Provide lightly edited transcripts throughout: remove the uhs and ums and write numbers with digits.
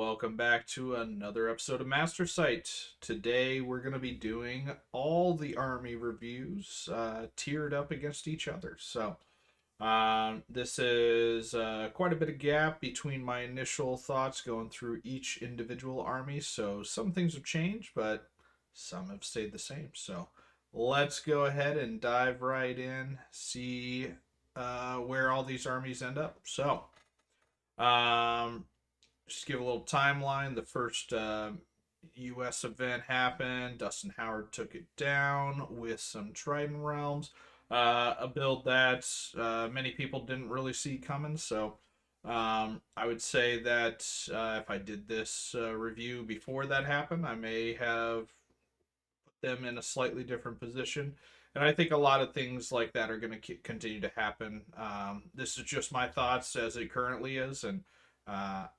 welcome back to another episode of Master Sight. Today we're going to be doing all the army reviews tiered up against each other. This is quite a bit of gap between my initial thoughts going through each individual army. So some things have changed, but some have stayed the same. So let's go ahead and dive right in, see where all these armies end up. Um, just give a little timeline. The first U.S. event happened. Dustin Howard took it down with some Trident realms, a build that many people didn't really see coming. I would say that if I did this review before that happened, I may have put them in a slightly different position. And I think a lot of things like that are going to continue to happen. This is just my thoughts as it currently is, and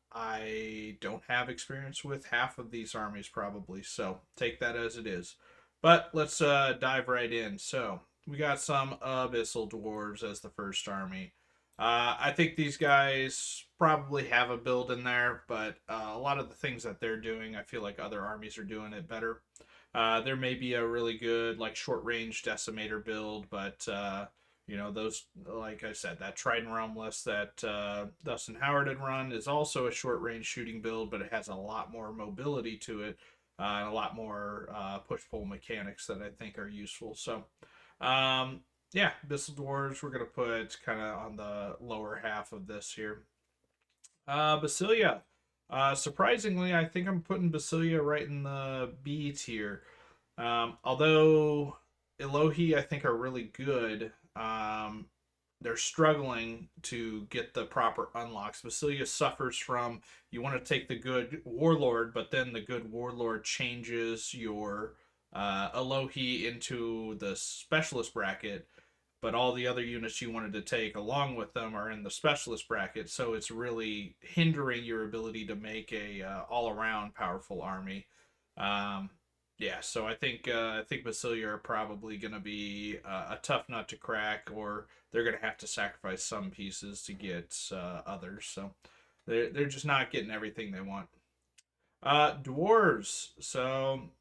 I don't have experience with half of these armies probably, so take that as it is. But let's dive right in. So we got some Abyssal dwarves as the first army. I think these guys probably have a build in there, but a lot of the things that they're doing, I feel like other armies are doing it better. There may be a really good like short range decimator build, but those, like I said, that Trident realm list that Dustin Howard had run is also a short range shooting build, but it has a lot more mobility to it and a lot more push pull mechanics that I think are useful. Yeah, Abyssal Dwarves we're gonna put kind of on the lower half of this here. Basilia. Surprisingly, I think I'm putting Basilia right in the B tier. Although Elohi, I think, are really good, they're struggling to get the proper unlocks. Basilia suffers from you want to take the good warlord, but then the good warlord changes your Elohi into the specialist bracket, but all the other units you wanted to take along with them are in the specialist bracket, so it's really hindering your ability to make a all-around powerful army. Um, yeah, so I think Basilia are probably going to be a tough nut to crack, or they're going to have to sacrifice some pieces to get others. So they're just not getting everything they want. Dwarves. So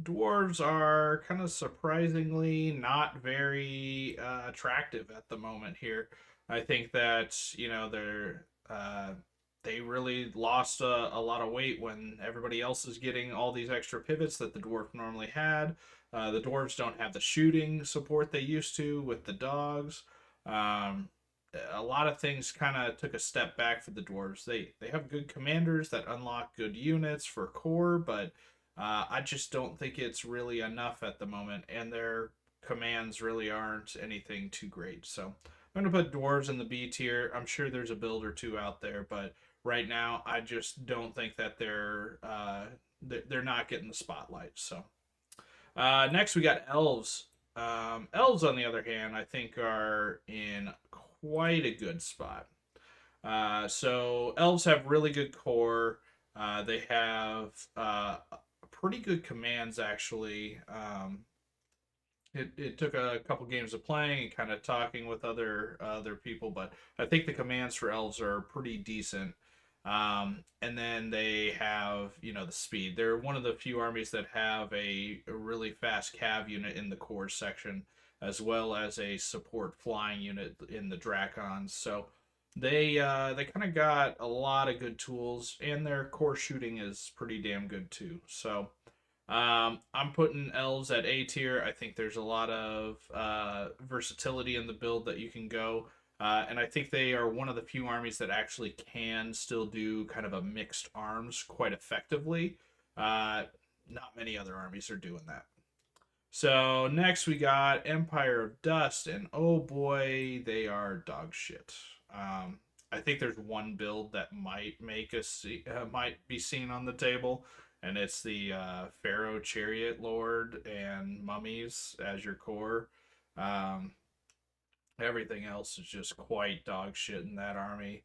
dwarves are kind of surprisingly not very attractive at the moment here. I think that they really lost a lot of weight when everybody else is getting all these extra pivots that the dwarf normally had. The dwarves don't have the shooting support they used to with the dogs. Um, a lot of things kind of took a step back for the dwarves. They have good commanders that unlock good units for core, but I just don't think it's really enough at the moment, and their commands really aren't anything too great. So I'm going to put dwarves in the B tier. I'm sure there's a build or two out there, but right now I just don't think that they're not getting the spotlight. Next we got elves. Elves, on the other hand, I think are in quite a good spot. So elves have really good core. They have pretty good commands actually. It took a couple games of playing and kind of talking with other people, but I think the commands for elves are pretty decent. And then they have the speed. They're one of the few armies that have a really fast cav unit in the core section, as well as a support flying unit in the Drakons. So they kind of got a lot of good tools, and their core shooting is pretty damn good too. I'm putting elves at A tier. I think there's a lot of versatility in the build that you can go. And I think they are one of the few armies that actually can still do kind of a mixed arms quite effectively. Not many other armies are doing that. So next we got Empire of Dust, and oh boy, they are dog shit. I think there's one build that might be seen on the table, and it's the Pharaoh Chariot Lord and Mummies as your core. Um, Everything else is just quite dog shit in that army.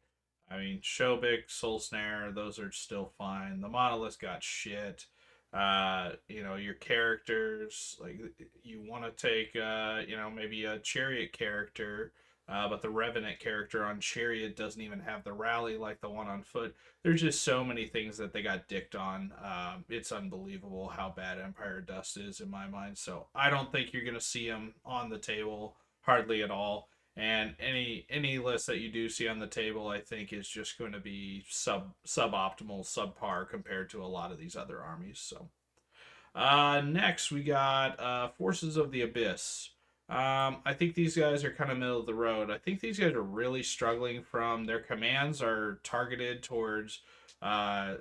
I mean, Shobik, Soul Snare, those are still fine. The Monolith got shit. Your characters, like, you want to take, maybe a Chariot character. But the Revenant character on Chariot doesn't even have the rally like the one on foot. There's just so many things that they got dicked on. It's unbelievable how bad Empire Dust is in my mind. So I don't think you're gonna see them on the table hardly at all. And any list that you do see on the table, I think, is just going to be suboptimal, subpar compared to a lot of these other armies. So next, we got Forces of the Abyss. I think these guys are kind of middle of the road. I think these guys are really struggling from their commands are targeted towards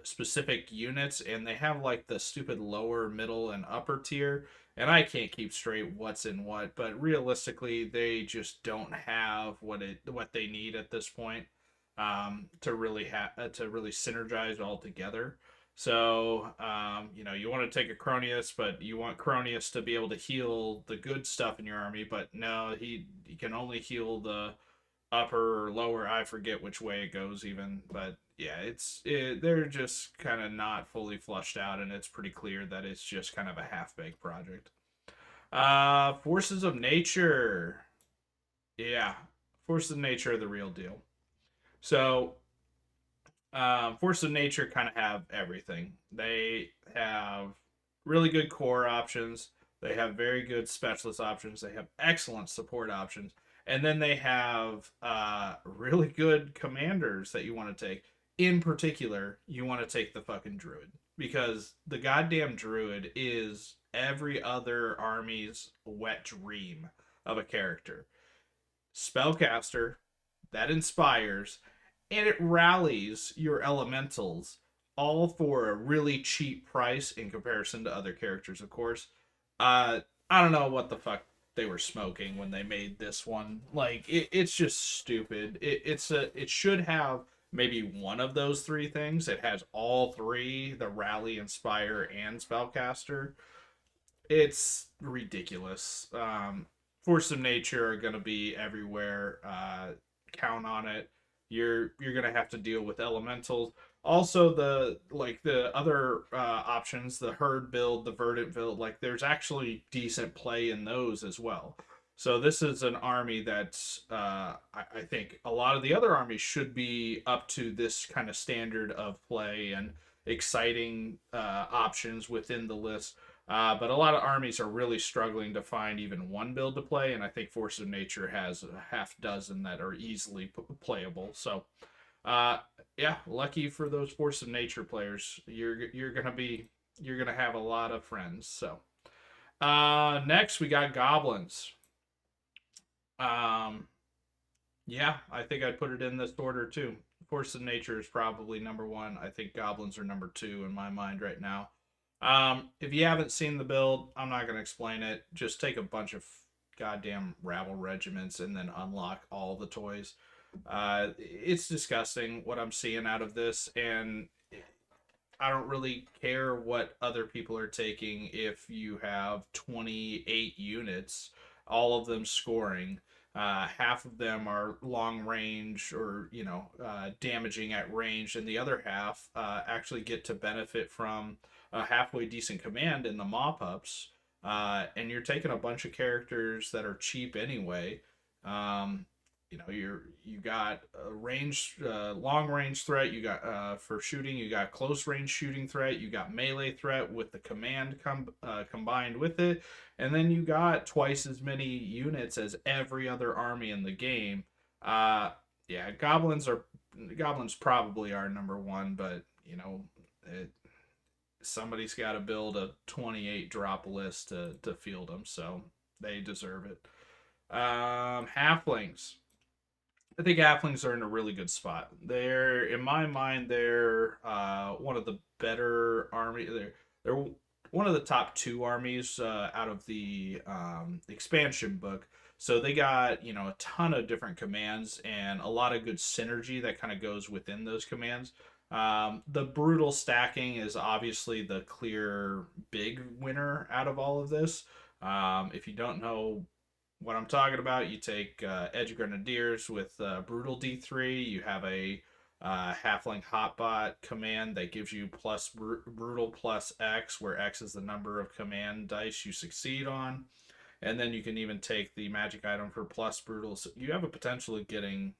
specific units, and they have like the stupid lower, middle, and upper tier. And I can't keep straight what's in what, but realistically, they just don't have what they need at this point to really synergize all together. So, you want to take a Cronius, but you want Cronius to be able to heal the good stuff in your army. But no, he can only heal the upper or lower. I forget which way it goes even. But yeah, they're just kind of not fully flushed out, and it's pretty clear that it's just kind of a half baked project. Forces of Nature. Yeah, Forces of Nature are the real deal. So Force of Nature kind of have everything. They have really good core options. They have very good specialist options. They have excellent support options. And then they have really good commanders that you want to take. In particular, you want to take the fucking Druid. Because the goddamn Druid is every other army's wet dream of a character. Spellcaster that inspires, and it rallies your elementals all for a really cheap price in comparison to other characters, of course. I don't know what the fuck they were smoking when they made this one. Like it's just stupid. It should have maybe one of those three things. It has all three: the rally, inspire, and spellcaster. It's ridiculous. Force of Nature are going to be everywhere. Count on it. You're going to have to deal with elementals. Also, the other options, the herd build, the verdant build, like there's actually decent play in those as well. So this is an army that's I think a lot of the other armies should be up to this kind of standard of play and exciting options within the list. But a lot of armies are really struggling to find even one build to play, and I think Force of Nature has a half dozen that are easily playable. So, uh, yeah, lucky for those Force of Nature players. You're gonna have a lot of friends. So, next we got Goblins. Um, yeah, I think I'd put it in this order too. Force of Nature is probably number one. I think Goblins are number two in my mind right now. If you haven't seen the build, I'm not going to explain it. Just take a bunch of goddamn rabble regiments and then unlock all the toys. It's disgusting what I'm seeing out of this, and I don't really care what other people are taking if you have 28 units, all of them scoring. Half of them are long range or, damaging at range, and the other half actually get to benefit from a halfway decent command in the mop ups. And you're taking a bunch of characters that are cheap anyway. Um, you got a range, long range threat. You got for shooting. You got close range shooting threat. You got melee threat with the command combined with it, and then you got twice as many units as every other army in the game. Yeah, goblins probably are number one, but somebody's got to build a 28 drop list to field them, so they deserve it. Halflings. I think halflings are in a really good spot. They're, in my mind, they're one of the better army. They're one of the top two armies out of the expansion book. So they got a ton of different commands and a lot of good synergy that kind of goes within those commands. The brutal stacking is obviously the clear big winner out of all of this. If you don't know what I'm talking about, you take Edge Grenadiers with Brutal D3. You have a Halfling Hotbot command that gives you plus Brutal plus X, where X is the number of command dice you succeed on. and then you can even take the magic item for plus brutal. So you have a potential of getting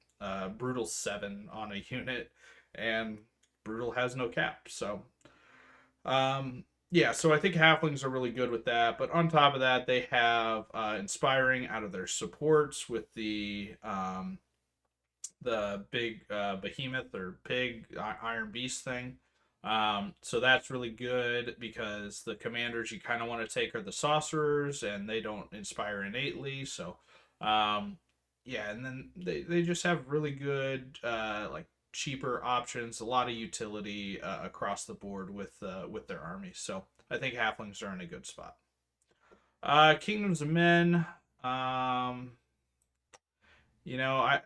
brutal 7 on a unit, and brutal has no cap. So yeah, so I think halflings are really good with that. But on top of that, they have inspiring out of their supports with the big behemoth or pig iron beast thing. So that's really good because the commanders you kind of want to take are the sorcerers, and they don't inspire innately. So yeah, and then they just have really good like cheaper options, a lot of utility across the board with their armies. So I think halflings are in a good spot. Kingdoms of Men. Um, I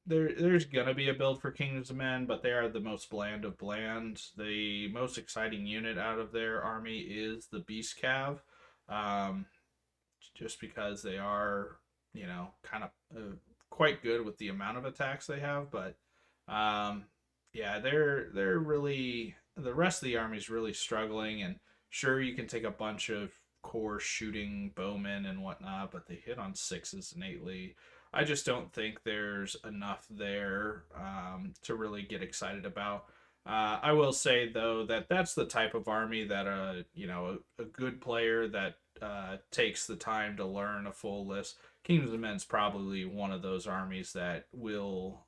there's gonna be a build for Kingdoms of Men, but they are the most bland of bland. The most exciting unit out of their army is the Beast Cav, um, just because they are, kind of quite good with the amount of attacks they have. But yeah, they're really the rest of the army is really struggling. And sure, you can take a bunch of core shooting bowmen and whatnot, but they hit on sixes innately. I just don't think there's enough there to really get excited about. I will say though that that's the type of army that a good player that takes the time to learn a full list. Kingdoms of Men's probably one of those armies that will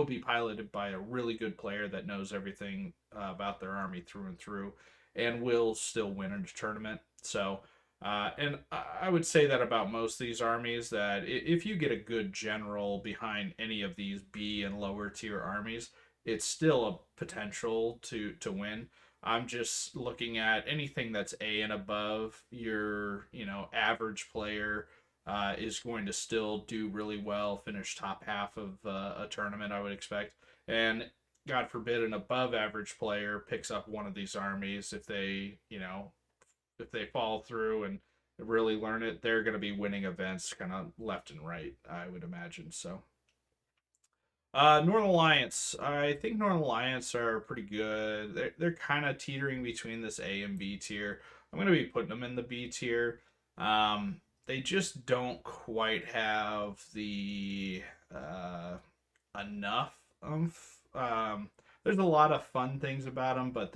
be piloted by a really good player that knows everything about their army through and through, and will still win in a tournament. So and I would say that about most of these armies, that if you get a good general behind any of these B and lower tier armies, it's still a potential to win. I'm just looking at anything that's A and above. Your average player is going to still do really well, finish top half of a tournament, I would expect. And God forbid an above average player picks up one of these armies, if they follow through and really learn it, they're going to be winning events kind of left and right, I would imagine. So, Northern Alliance. I think Northern Alliance are pretty good. They're kind of teetering between this A and B tier. I'm going to be putting them in the B tier. They just don't quite have the enough there's a lot of fun things about them, but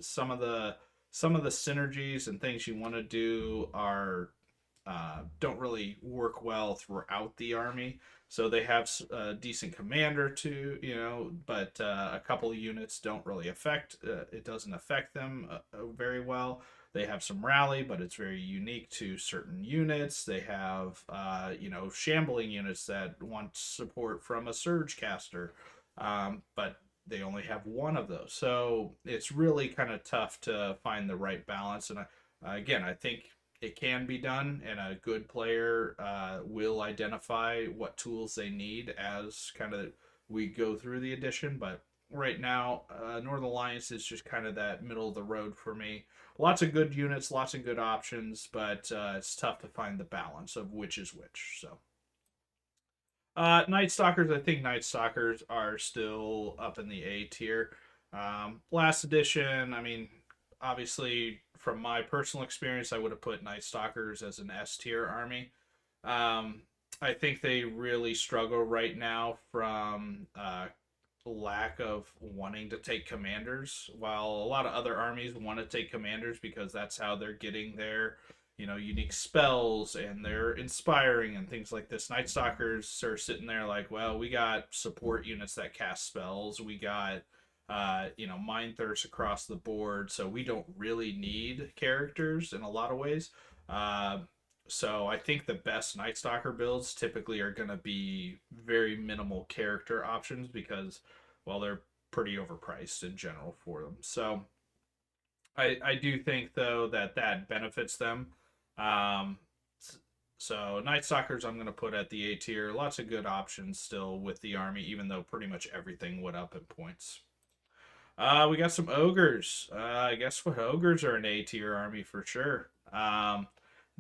some of the synergies and things you want to do are don't really work well throughout the army. So they have a decent commander too, but a couple of units don't really it doesn't affect them very well. They have some rally, but it's very unique to certain units. They have, shambling units that want support from a surge caster, but they only have one of those. So it's really kind of tough to find the right balance. And again, I think it can be done, and a good player will identify what tools they need as kind of we go through the edition. But right now, Northern Alliance is just kind of that middle of the road for me. Lots of good units, lots of good options, but it's tough to find the balance of which is which. So. Nightstalkers, I think Nightstalkers are still up in the A tier. Last edition, I mean, obviously, from my personal experience, I would have put Nightstalkers as an S tier army. I think they really struggle right now from lack of wanting to take commanders, while a lot of other armies want to take commanders because that's how they're getting their unique spells, and they're inspiring and things like this. Nightstalkers are sitting there like, well, we got support units that cast spells, we got mind thirst across the board, so we don't really need characters in a lot of ways. So I think the best Nightstalker builds typically are going to be very minimal character options because, well, they're pretty overpriced in general for them. So I do think though that benefits them. Um, so Nightstalkers I'm going to put at the A tier. Lots of good options still with the army, even though pretty much everything went up in points. We got some ogres. I guess what ogres are an A tier army for sure.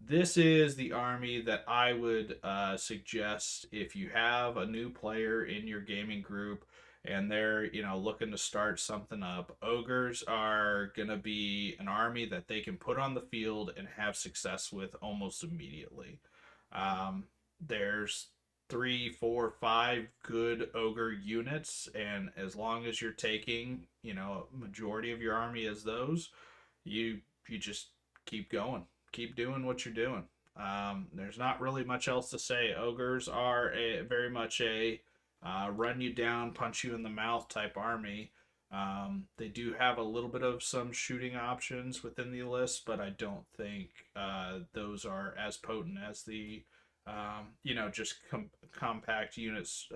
This is the army that I would suggest if you have a new player in your gaming group and they're, looking to start something up, ogres are going to be an army that they can put on the field and have success with almost immediately. There's three, four, five good ogre units, and as long as you're taking, a majority of your army as those, you just keep going, keep doing what you're doing. There's not really much else to say. Ogres are very much a run you down, punch you in the mouth type army. They do have a little bit of some shooting options within the list, but I don't think those are as potent as the just compact units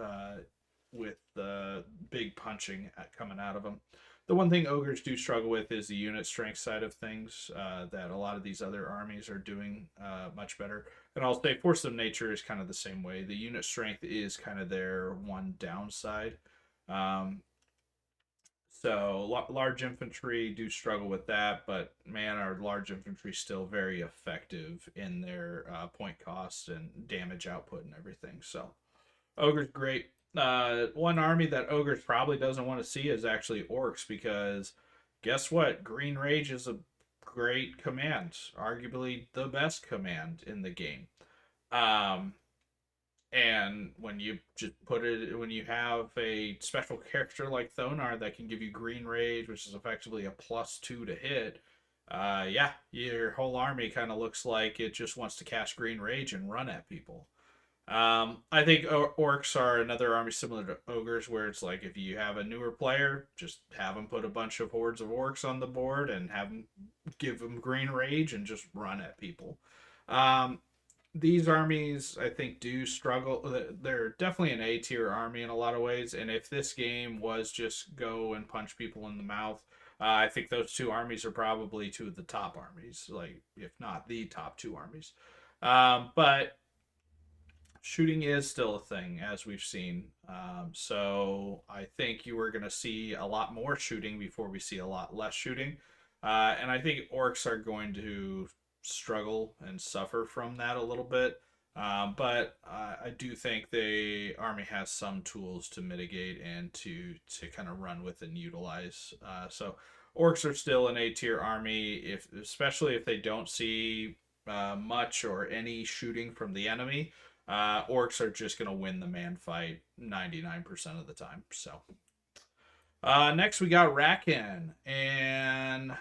with the big punching coming out of them. The one thing ogres do struggle with is the unit strength side of things, that a lot of these other armies are doing much better. And I'll say Force of Nature is kind of the same way. The unit strength is kind of their one downside. Um, so large infantry do struggle with that, but man, our large infantry still very effective in their point cost and damage output and everything. So ogre's great. One army that ogres probably doesn't want to see is actually orcs, because guess what? Green Rage is a great command, arguably the best command in the game. Um, and when you just put it, when you have a special character like Thonar that can give you Green Rage, which is effectively a +2 to hit, yeah, your whole army kind of looks like it just wants to cast Green Rage and run at people. I think orcs are another army similar to ogres, where it's like if you have a newer player, just have them put a bunch of hordes of orcs on the board and have them give them Green Rage and just run at people. Um, these armies, I think, do struggle. They're definitely an A tier army in a lot of ways, and if this game was just go and punch people in the mouth, I think those two armies are probably two of the top armies, like if not the top two armies. But shooting is still a thing, as we've seen. So I think you were going to see a lot more shooting before we see a lot less shooting. And I think orcs are going to struggle and suffer from that a little bit. But I do think the army has some tools to mitigate and to kind of run with and utilize. So orcs are still an A tier army, if especially if they don't see much or any shooting from the enemy. Orcs are just going to win the man fight 99% of the time. So next we got Raken, and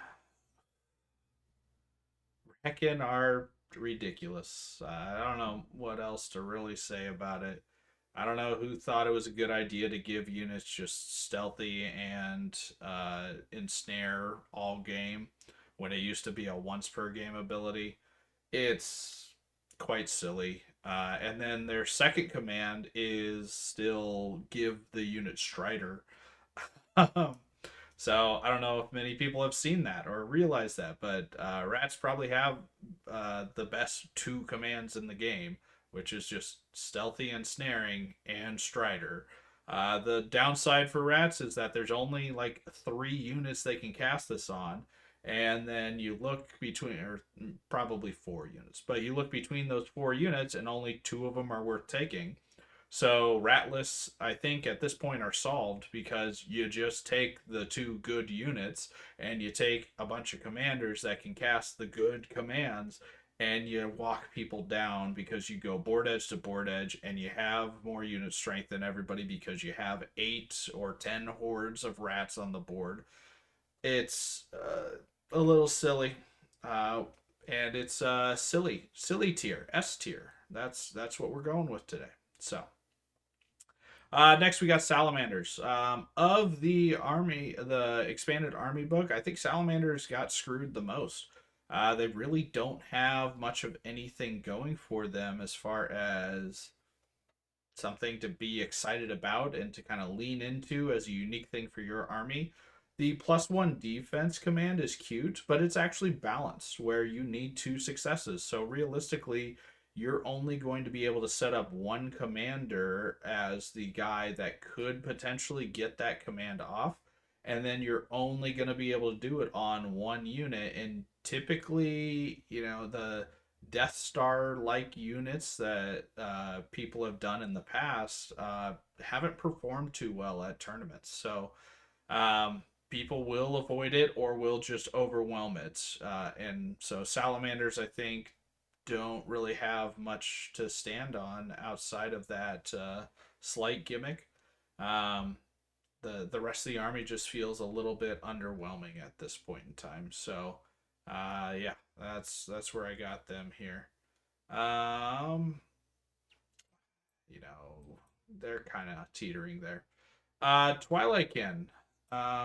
Raken are ridiculous. I don't know what else to really say about it. I don't know who thought it was a good idea to give units just stealthy and ensnare all game when it used to be a once per game ability. It's quite silly. And then their second command is still give the unit Strider. So I don't know if many people have seen that or realized that, but rats probably have the best two commands in the game, which is just stealthy and snaring and Strider. The downside for rats is that there's only like 3 units they can cast this on, and then you look between, or probably 4 units, but you look between those 4 units and only 2 of them are worth taking. So rat lists, I think, at this point are solved, because you just take the 2 good units and you take a bunch of commanders that can cast the good commands, and you walk people down because you go board edge to board edge and you have more unit strength than everybody because you have 8 or 10 hordes of rats on the board. It's a little silly, and it's silly tier, S tier. That's what we're going with today. So next we got salamanders. Of the army, the expanded army book, I think salamanders got screwed the most. They really don't have much of anything going for them as far as something to be excited about and to kind of lean into as a unique thing for your army. The +1 defense command is cute, but it's actually balanced where you need 2 successes. So realistically, you're only going to be able to set up one commander as the guy that could potentially get that command off. And then you're only going to be able to do it on one unit. And typically, the Death Star like units that people have done in the past haven't performed too well at tournaments. So people will avoid it or will just overwhelm it. And so Salamanders, I think, don't really have much to stand on outside of that slight gimmick. Um, the rest of the army just feels a little bit underwhelming at this point in time. So, yeah, that's where I got them here. Um, they're kind of teetering there. Twilightkin.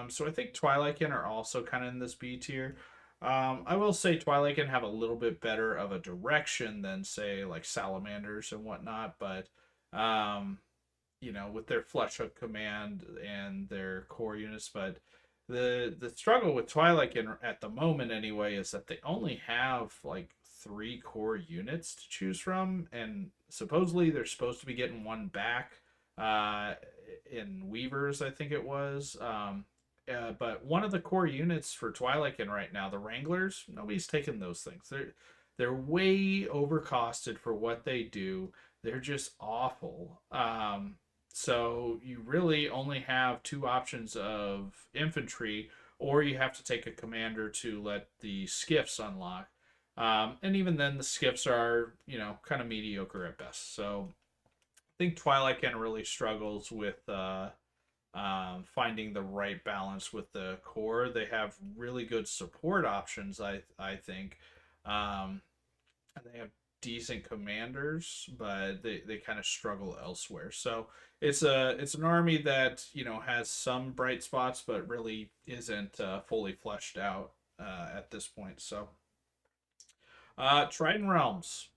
So I think Twilightkin are also kind of in this B tier. I will say Twilightkin have a little bit better of a direction than say like Salamanders and whatnot, but um, with their flesh hook command and their core units. But the struggle with Twilightkin at the moment anyway is that they only have like 3 core units to choose from, and supposedly they're supposed to be getting one back uh, in Weavers, I think it was. But one of the core units for Twilightkin right now, the Wranglers, nobody's taking those things. They're way overcosted for what they do. They're just awful. So you really only have 2 options of infantry, or you have to take a commander to let the skiffs unlock. And even then, the skiffs are, kind of mediocre at best. So I think Twilightkin really struggles with finding the right balance with the core. They have really good support options, I think. And they have decent commanders, but they kind of struggle elsewhere. So it's an army that has some bright spots, but really isn't fully fleshed out at this point. So Trident Realms.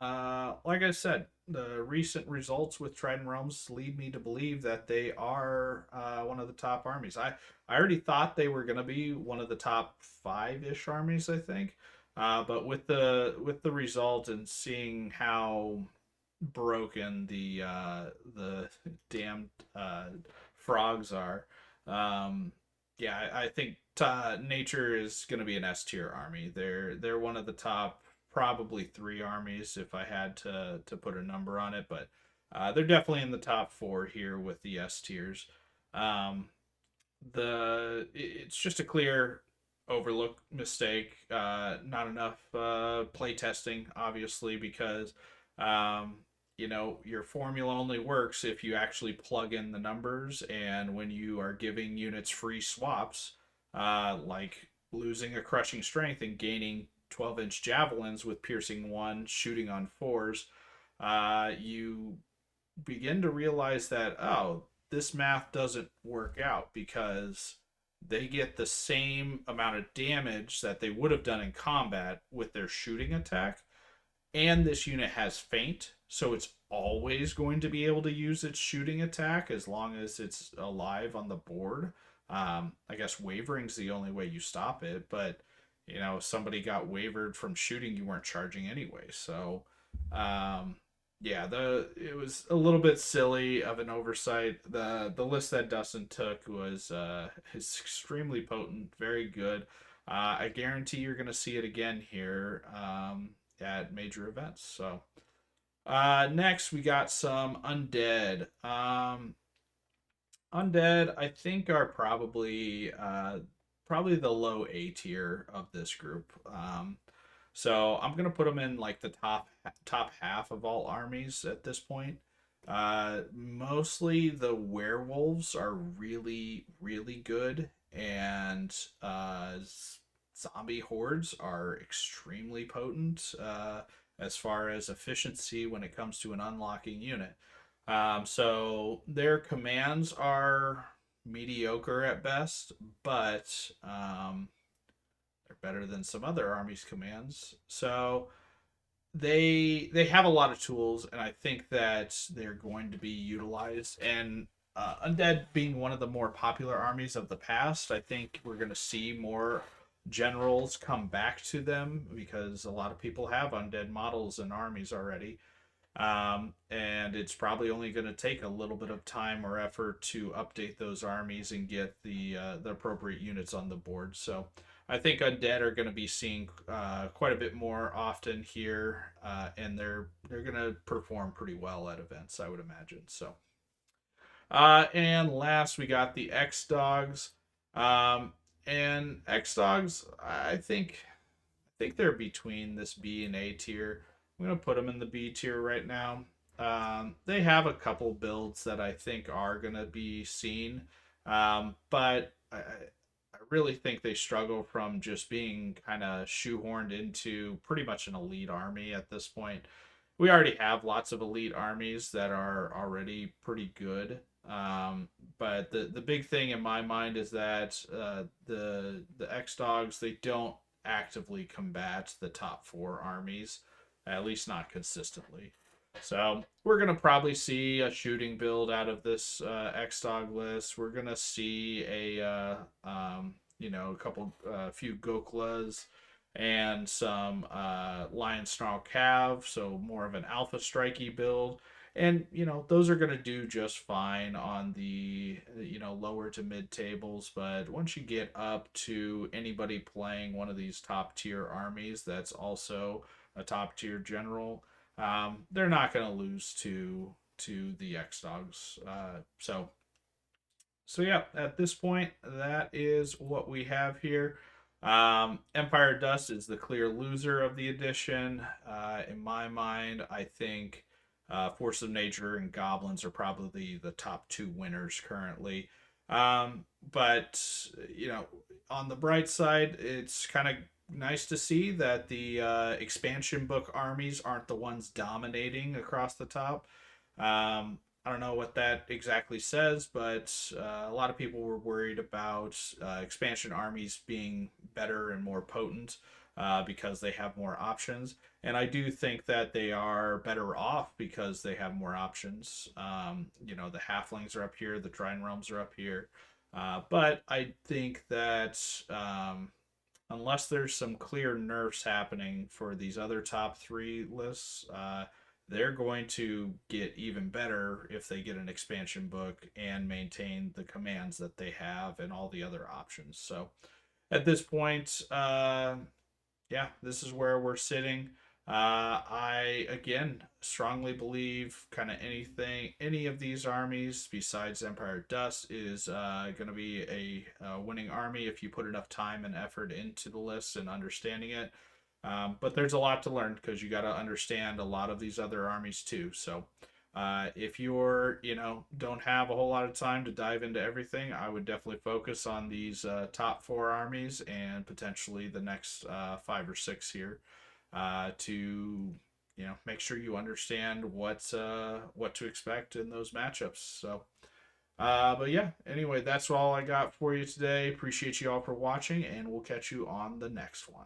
Like I said, the recent results with Trident Realms lead me to believe that they are one of the top armies. I already thought they were going to be one of the top 5-ish armies, I think. But with the result and seeing how broken the damned frogs are, yeah, I think nature is going to be an S tier army. They're one of the top probably 3 armies if I had to put a number on it, but they're definitely in the top 4 here with the S tiers. Um, it's just a clear overlook mistake. Not enough play testing, obviously, because your formula only works if you actually plug in the numbers, and when you are giving units free swaps, like losing a crushing strength and gaining 12-inch javelins with piercing 1, shooting on 4s, you begin to realize that, oh, this math doesn't work out because they get the same amount of damage that they would have done in combat with their shooting attack. And this unit has feint, so it's always going to be able to use its shooting attack as long as it's alive on the board. I guess wavering's the only way you stop it, but if somebody got wavered from shooting, you weren't charging anyway. So, yeah, it was a little bit silly of an oversight. The list that Dustin took was is extremely potent, very good. I guarantee you're going to see it again here at major events. So, next we got some Undead. Undead, I think, are probably the low A tier of this group. So I'm gonna put them in like the top half of all armies at this point. Mostly the werewolves are really really good, and zombie hordes are extremely potent as far as efficiency when it comes to an unlocking unit. So their commands are mediocre at best, but they're better than some other armies' commands. So they have a lot of tools, and I think that they're going to be utilized. And Undead being one of the more popular armies of the past, I think we're going to see more generals come back to them because a lot of people have Undead models in armies already. And it's probably only going to take a little bit of time or effort to update those armies and get the appropriate units on the board. So I think Undead are going to be seen quite a bit more often here, and they're going to perform pretty well at events, I would imagine. So, and last we got the X Dogs, and X Dogs. I think they're between this B and A tier. I'm gonna put them in the B tier right now. They have a couple builds that I think are gonna be seen, but I really think they struggle from just being kind of shoehorned into pretty much an elite army at this point. We already have lots of elite armies that are already pretty good. But the big thing in my mind is that the X Dogs, they don't actively combat the top four armies, at least not consistently. So we're gonna probably see a shooting build out of this X Dog list. We're gonna see a couple, few Goklas and some Lion Snarl Cav, so more of an alpha strikey build. And those are going to do just fine on the lower to mid tables, but once you get up to anybody playing one of these top tier armies that's also a top tier general, they're not going to lose to the X Dogs. So yeah, at this point, that is what we have here. Empire Dust is the clear loser of the edition. In my mind, I think Force of Nature and Goblins are probably the top two winners currently. But on the bright side, it's kind of nice to see that the expansion book armies aren't the ones dominating across the top. I don't know what that exactly says, but a lot of people were worried about expansion armies being better and more potent because they have more options. And I do think that they are better off because they have more options. The Halflings are up here, the Trident Realms are up here. But I think that unless there's some clear nerfs happening for these other top three lists, they're going to get even better if they get an expansion book and maintain the commands that they have and all the other options. So at this point, yeah, this is where we're sitting. I again strongly believe kind of any of these armies besides Empire Dust is going to be a winning army if you put enough time and effort into the list and understanding it. But there's a lot to learn because you got to understand a lot of these other armies too. So if you're, don't have a whole lot of time to dive into everything, I would definitely focus on these top four armies and potentially the next five or six here to, make sure you understand what to expect in those matchups. So. But yeah, anyway, that's all I got for you today. Appreciate you all for watching, and we'll catch you on the next one.